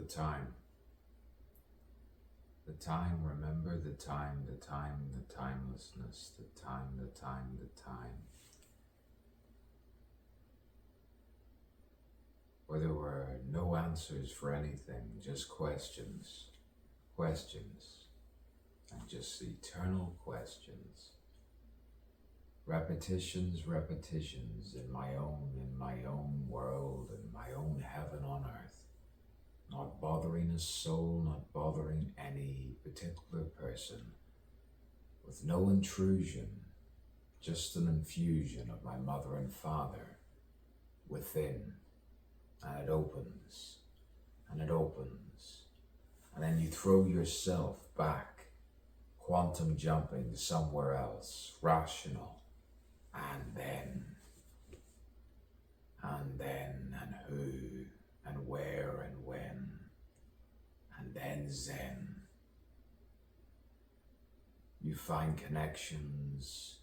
the time. The time, remember the time, the time, the timelessness, the time, the time, the time. Where there were no answers for anything, just questions, questions, and just eternal questions. Repetitions, repetitions in my own world, in my own heaven on earth. Not bothering a soul, not bothering any particular person, with no intrusion, just an infusion of my mother and father within, and it opens, and it opens, and then you throw yourself back, quantum jumping somewhere else, rational, and then, and who, and where, and when, and then Zen. You find connections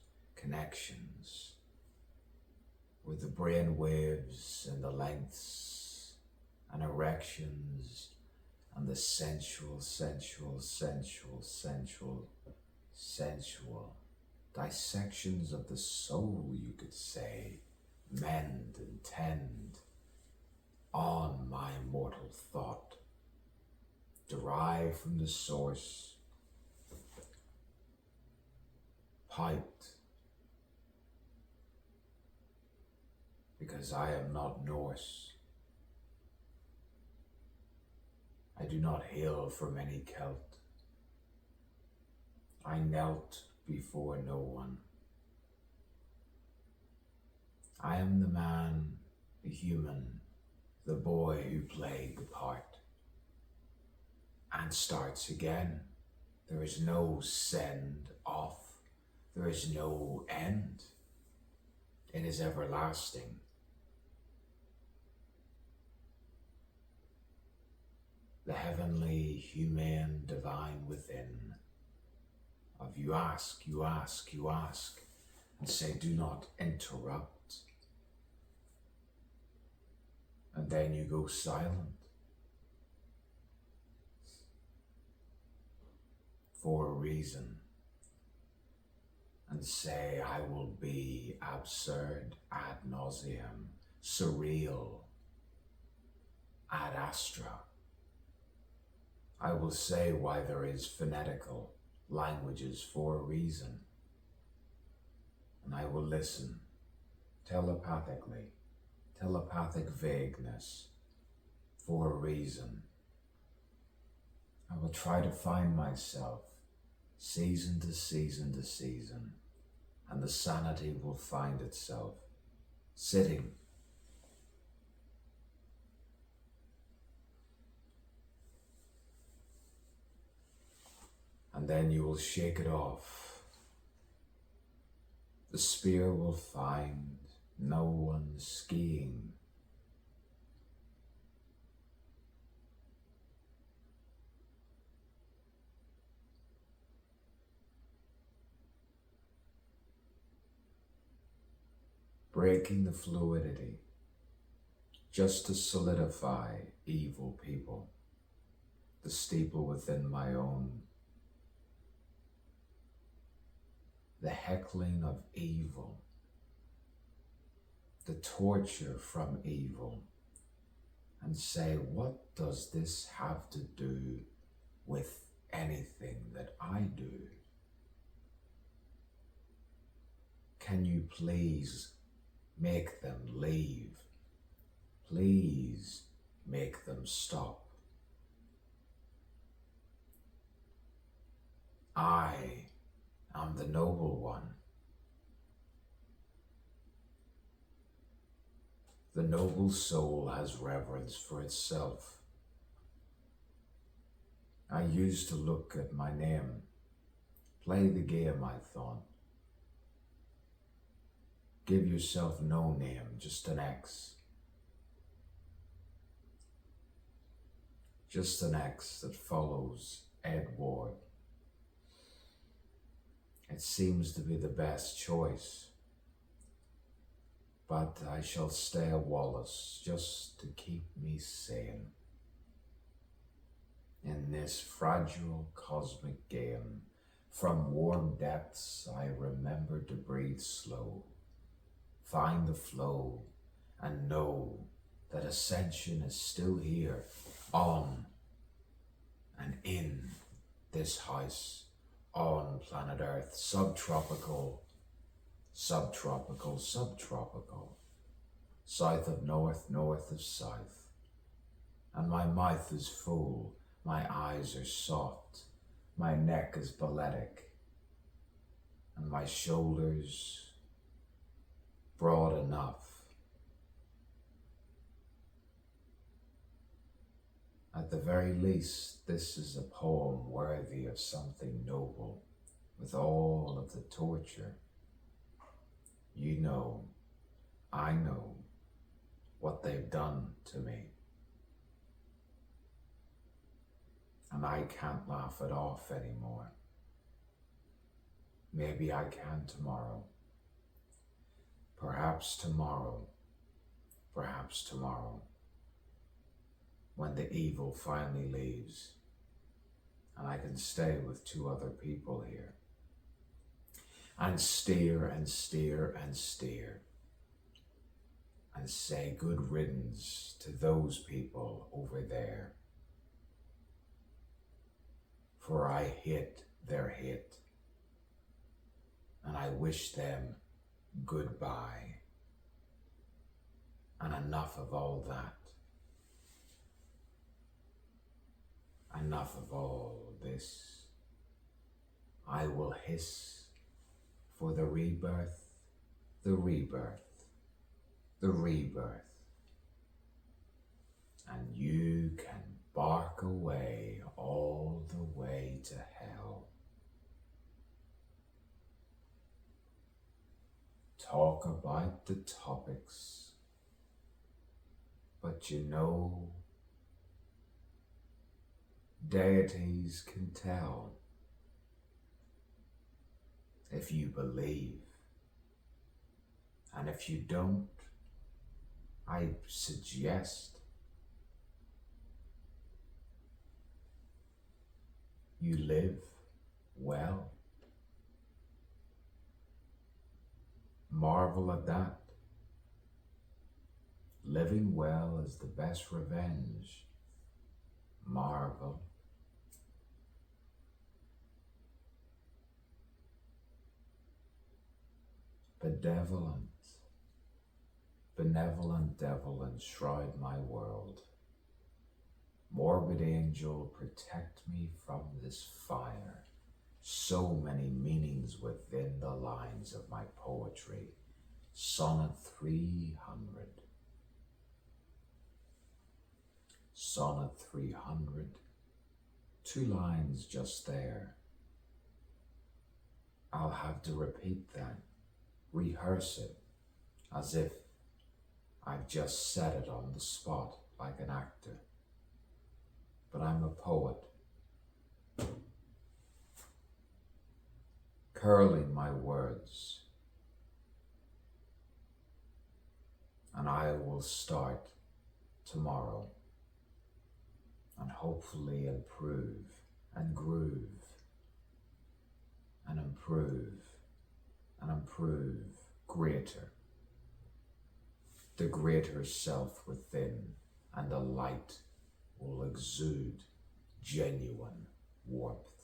with the brain waves and the lengths and erections and the sensual dissections of the soul, you could say, mend and tend on my immortal thought, derived from the source, piped, because I am not Norse. I do not hail from any Celt. I knelt before no one. I am the man, the human, the boy who played the part and starts again. There is no send off. There is no end. It is everlasting. The heavenly, humane, divine within of you ask, and say, do not interrupt. And then you go silent for a reason and say, I will be absurd ad nauseam, surreal ad astra. I will say why there is phonetical languages for a reason, and I will listen telepathically, telepathic vagueness for a reason. I will try to find myself season to season to season, and the sanity will find itself sitting and then you will shake it off. The spear will find no one skiing. Breaking the fluidity just to solidify evil people, the steeple within my own, the heckling of evil, the torture from evil, and say, what does this have to do with anything that I do? Can you please make them leave? Please make them stop. I am the noble one. The noble soul has reverence for itself. I used to look at my name. Play the game, I thought. Give yourself no name, just an X. Just an X that follows Edward. It seems to be the best choice, but I shall stay a Wallace just to keep me sane. in this fragile cosmic game. From warm depths I remember to breathe slow, find the flow, and know that ascension is still here, on and in this house, on planet Earth, subtropical, subtropical, subtropical, south of north, north of south. And my mouth is full, my eyes are soft, my neck is balletic, and my shoulders broad enough. At the very least, this is a poem worthy of something noble, with all of the torture. You know, I know what they've done to me. And I can't laugh it off anymore. Maybe I can tomorrow. Perhaps tomorrow. Perhaps tomorrow. When the evil finally leaves and I can stay with two other people here and steer and steer and steer and say good riddance to those people over there. For I hate their hate and I wish them goodbye. And enough of all that. Enough of all this. I will hiss for the rebirth, the rebirth, the rebirth. And you can bark away all the way to hell. Talk about the topics, but you know, deities can tell if you believe, and if you don't, I suggest you live well. Marvel at that. Living well is the best revenge. Marvel. Benevolent, benevolent devil enshroud my world. Morbid angel, protect me from this fire. So many meanings within the lines of my poetry. Sonnet 300. Sonnet 300. 2 lines just there. I'll have to repeat that. Rehearse it as if I've just said it on the spot like an actor. But I'm a poet, curling my words, and I will start tomorrow and hopefully improve and groove and improve and improve greater, the greater self within, and the light will exude genuine warmth.